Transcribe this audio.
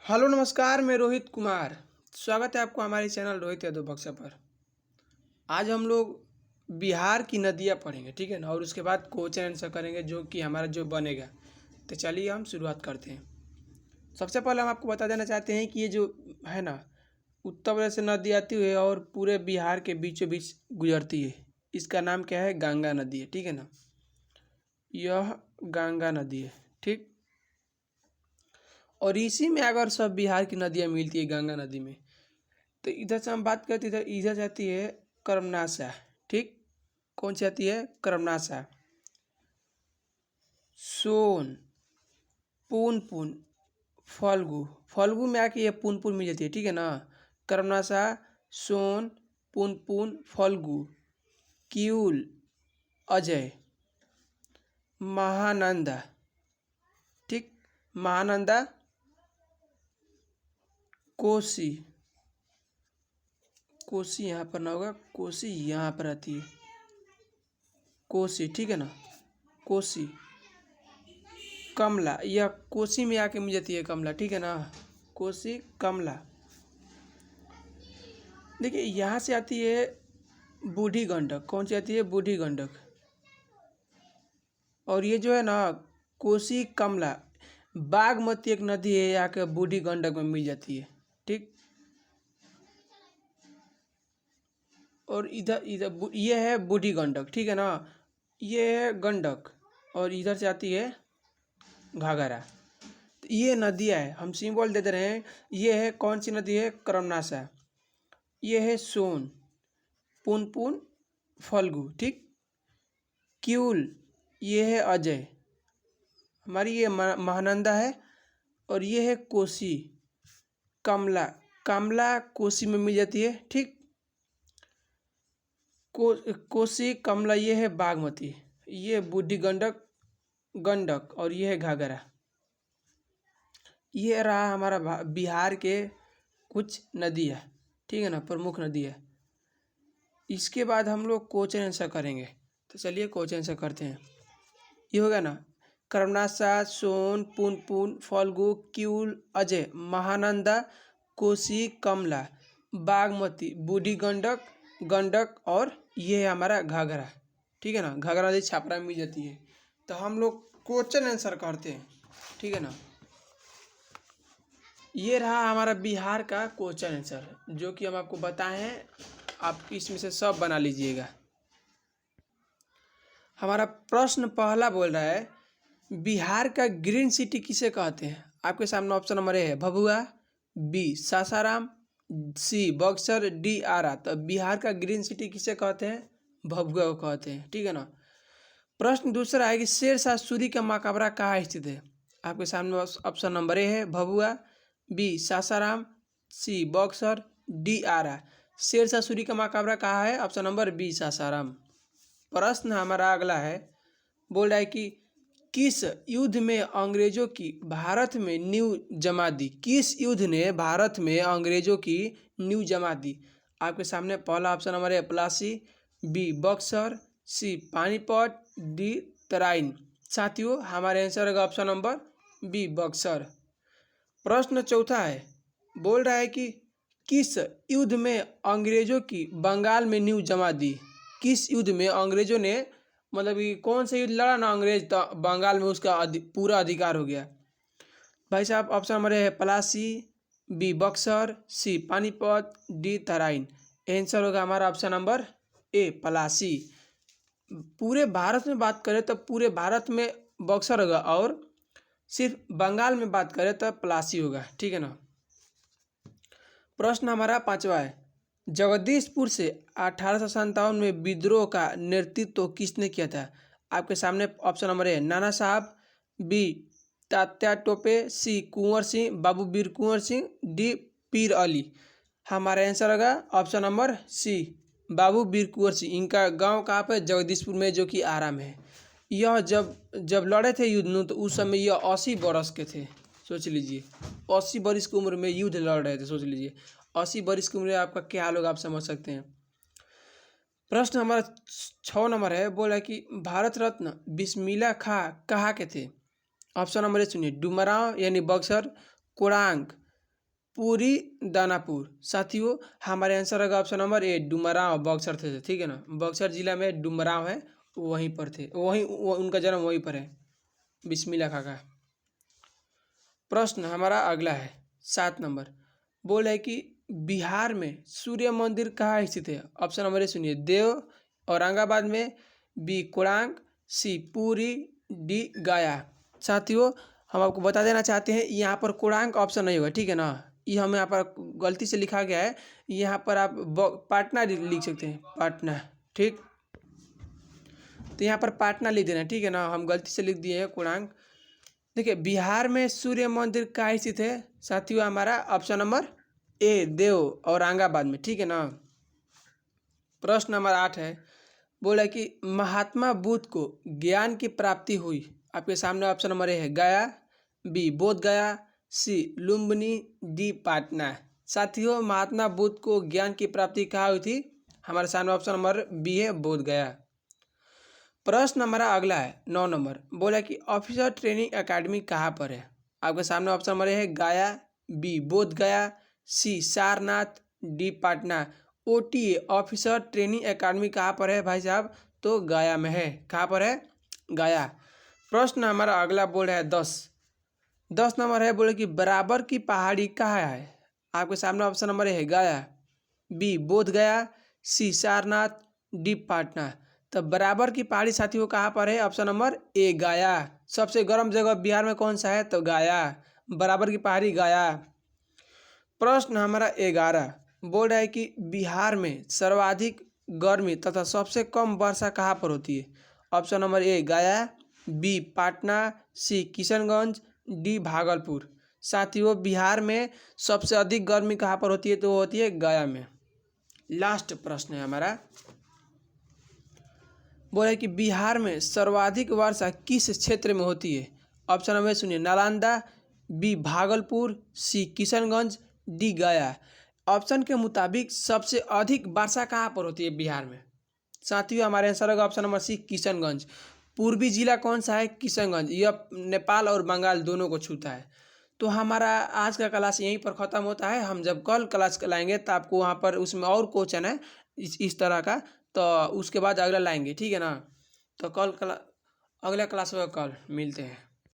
Hello नमस्कार, मैं रोहित कुमार। स्वागत है आपको हमारे चैनल रोहित यादव बक्सा पर। आज हम लोग बिहार की नदियाँ पढ़ेंगे, ठीक है ना, और उसके बाद क्वेश्चन आंसर करेंगे जो कि हमारा जो बनेगा। तो चलिए हम शुरुआत करते हैं। सबसे पहले हम आपको बता देना चाहते हैं कि ये जो है ना, उत्तर प्रदेश से नदी आती है और पूरे बिहार के बीचों बीच गुजरती है। इसका नाम क्या है? गंगा नदी है, ठीक है ना। यह गंगा नदी है, ठीक। और इसी में अगर सब बिहार की नदियाँ मिलती है गंगा नदी में, तो इधर से हम बात करते इधर इधर से आती है कर्मनाशा, ठीक। कौन सी आती है? कर्मनाशा, सोन, पुनपुन, फल्गु। फल्गु में आके ये पुनपुन मिल जाती है, ठीक है ना। कर्मनाशा, सोन, पुनपुन, फल्गु, किऊल, अजय, महानंदा, ठीक। महानंदा, कोसी। कोसी यहाँ पर ना होगा, कोसी यहाँ पर आती है, कोसी, ठीक है ना। कोसी, कमला, यह कोसी में आके मिल जाती है कमला, ठीक है ना। कोसी, कमला। देखिए यहाँ से आती है बूढ़ी गंडक। कौन सी आती है? बूढ़ी गंडक। और ये जो है ना कोसी, कमला, बागमती एक नदी है, यहाँ के बूढ़ी गंडक में मिल जाती है, ठीक। और इधर इधर ये है बूढ़ी गंडक, ठीक है ना। ये है गंडक और इधर से आती है घाघरा। तो ये नदियाँ है, हम सिंबल दे दे रहे हैं। ये है कौन सी नदी है? कर्मनाशा। ये है सोन, पुनपुन, फल्गु, ठीक। किऊल, ये है अजय, हमारी ये महानंदा है। और ये है कोसी, कमला। कमला कोसी में मिल जाती है, ठीक। कोसी, कमला, ये है बागमती, ये बूढ़ी गंडक, गंडक, और ये है घाघरा। ये रहा हमारा बिहार के कुछ नदियाँ, ठीक है ना, प्रमुख नदियाँ। इसके बाद हम लोग क्वेश्चन आंसर करेंगे। तो चलिए क्वेश्चन आंसर करते हैं। ये होगा ना, कर्मनाशा, सोन, पुनपुन, फल्गु, किऊल, अजय, महानंदा, कोसी, कमला, बागमती, बूढ़ी गंडक, गंडक, और ये है हमारा घाघरा, ठीक है ना। घाघरा नदी छापरा में मिल जाती है। तो हम लोग क्वेश्चन आंसर करते हैं, ठीक है ना। ये रहा हमारा बिहार का क्वेश्चन आंसर जो कि हम आपको बताए हैं। आप इसमें से सब बना लीजिएगा। हमारा प्रश्न पहला बोल रहा है, बिहार का ग्रीन सिटी किसे कहते हैं? आपके सामने ऑप्शन नंबर ए है Bhabua, B Sasaram, C Buxar, D आरा। तो बिहार का ग्रीन सिटी किसे कहते हैं? भभुआ को कहते हैं, ठीक है ना। प्रश्न दूसरा है कि शेरशाह सूरी का मकबरा कहाँ स्थित है? आपके सामने ऑप्शन नंबर ए है Bhabua, B Sasaram, C Buxar, D Arrah. Sher Shah Suri का मकबरा कहाँ है? Option number B Sasaram. प्रश्न हमारा अगला है, बोल रहा है कि किस युद्ध में अंग्रेजों की भारत में नींव जमा दी? किस युद्ध ने भारत में अंग्रेजों की नींव जमा दी? आपके सामने पहला ऑप्शन नंबर है प्लासी, बी बक्सर, सी पानीपत, डी तराइन। साथियों हमारे आंसर होगा ऑप्शन नंबर बी बक्सर। प्रश्न चौथा है, बोल रहा है कि किस युद्ध में अंग्रेजों की बंगाल में नींव जमा दी? किस युद्ध में अंग्रेजों ने, मतलब कि कौन सा युद्ध लड़ा ना अंग्रेज, तो बंगाल में उसका पूरा अधिकार हो गया। भाई साहब ऑप्शन नंबर है पलासी, बी बक्सर, सी पानीपत, डी तराइन। आंसर होगा हमारा ऑप्शन नंबर ए पलासी। पूरे भारत में बात करें तो पूरे भारत में बक्सर होगा, और सिर्फ बंगाल में बात करें तो पलासी होगा, ठीक है ना। प्रश्न हमारा पांचवा है, जगदीशपुर से 1857 में विद्रोह का नेतृत्व किसने किया था? आपके सामने ऑप्शन नंबर है नाना साहब, बी तात्या टोपे, सी कुंवर सिंह, बाबू वीर कुंवर सिंह, डी पीर अली। हमारा आंसर होगा ऑप्शन नंबर सी बाबू वीर कुंवर सिंह। इनका गांव कहाँ पे? जगदीशपुर में, जो कि आरा में है। यह जब जब लड़े थे युद्ध, तो उस समय यह 80 बरस के थे। सोच लीजिए 80 बरस की उम्र में युद्ध लड़ रहे थे। सोच लीजिए 80 बरस की उम्र में आपका क्या हाल होगा, आप समझ सकते हैं। प्रश्न हमारा 6 नंबर है, बोला कि भारत रत्न बिस्मिल्लाह खां कहाँ के थे? ऑप्शन नंबर ए सुनिए, डुमरांव यानी बक्सर, कोणार्क, पूरी दानापुर। साथियों हमारे आंसर होगा ऑप्शन नंबर ए डुमरांव बक्सर थे, ठीक है ना। बक्सर जिला में डुमरांव है, वहीं पर थे, उनका जन्म वहीं पर है। बिस्मिल्लाह खाका। प्रश्न हमारा अगला है 7 नंबर। बोल है कि बिहार में सूर्य मंदिर कहाँ स्थित है। ऑप्शन नंबर ए सुनिए, देव औरंगाबाद में, बी कोणार्क, सी पुरी, डी गया। साथियों हम आपको बता देना चाहते हैं यहाँ पर कोणार्क ऑप्शन नहीं होगा, ठीक है ना। ये हमें यहाँ पर गलती से लिखा गया है, यहाँ पर आप पटना लिख सकते हैं, पटना, ठीक। तो यहाँ पर पटना लिख देना, ठीक है ना। हम गलती से लिख दिए हैं कोणार्क। देखिए बिहार में सूर्य मंदिर कहाँ स्थित है साथियों, हमारा ऑप्शन नंबर ए देव औरंगाबाद में, ठीक है ना। प्रश्न नंबर 8 है, बोला कि महात्मा बुद्ध को ज्ञान की प्राप्ति हुई। आपके सामने ऑप्शन नंबर ए है गया, बी बोध गया, सी लुम्बिनी, डी पटना। साथियों महात्मा बुद्ध को ज्ञान की प्राप्ति कहाँ हुई थी, हमारे सामने ऑप्शन नंबर बी है बोध गया। प्रश्न हमारा अगला है 9 नंबर। बोला कि ऑफिसर ट्रेनिंग एकेडमी कहाँ पर है। आपके सामने ऑप्शन नंबर है गया, B Bodh Gaya, C Sarnath, D Patna. OTA officer training academy कहाँ पर है भाई साहब, तो गया में है। कहाँ पर है, गया। प्रश्न हमारा अगला बोल रहा है 10 नंबर है। बोले कि बराबर की पहाड़ी कहाँ है। आपके सामने ऑप्शन नंबर है गया, B Bodh Gaya, C Sarnath, D Patna. तो बराबर की पहाड़ी साथियों कहाँ पर है, ऑप्शन नंबर ए गया। सबसे गर्म जगह बिहार में कौन सा है, तो गया, बराबर की पहाड़ी गया। प्रश्न हमारा 11 बोल रहा है कि बिहार में सर्वाधिक गर्मी तथा सबसे कम वर्षा कहाँ पर होती है। ऑप्शन नंबर ए गया, बी पटना, सी किशनगंज, डी भागलपुर। साथियों बिहार में सबसे अधिक गर्मी कहाँ पर होती है, तो होती है गया में। लास्ट प्रश्न है हमारा, बोले कि बिहार में सर्वाधिक वर्षा किस क्षेत्र में होती है। ऑप्शन नंबर सुनिए, नालंदा, बी भागलपुर, सी किशनगंज, डी गया। ऑप्शन के मुताबिक सबसे अधिक वर्षा कहाँ पर होती है बिहार में। साथियों हमारे आंसर होगा ऑप्शन नंबर सी किशनगंज। पूर्वी जिला कौन सा है, किशनगंज। यह नेपाल और बंगाल दोनों को छूता है। तो हमारा आज का क्लास यहीं पर ख़त्म होता है। हम जब कल क्लास लाएंगे तो आपको वहाँ पर उसमें और क्वेश्चन है इस तरह का, तो उसके बाद अगला लाएंगे, ठीक है ना। तो अगला क्लास होगा कल, मिलते हैं।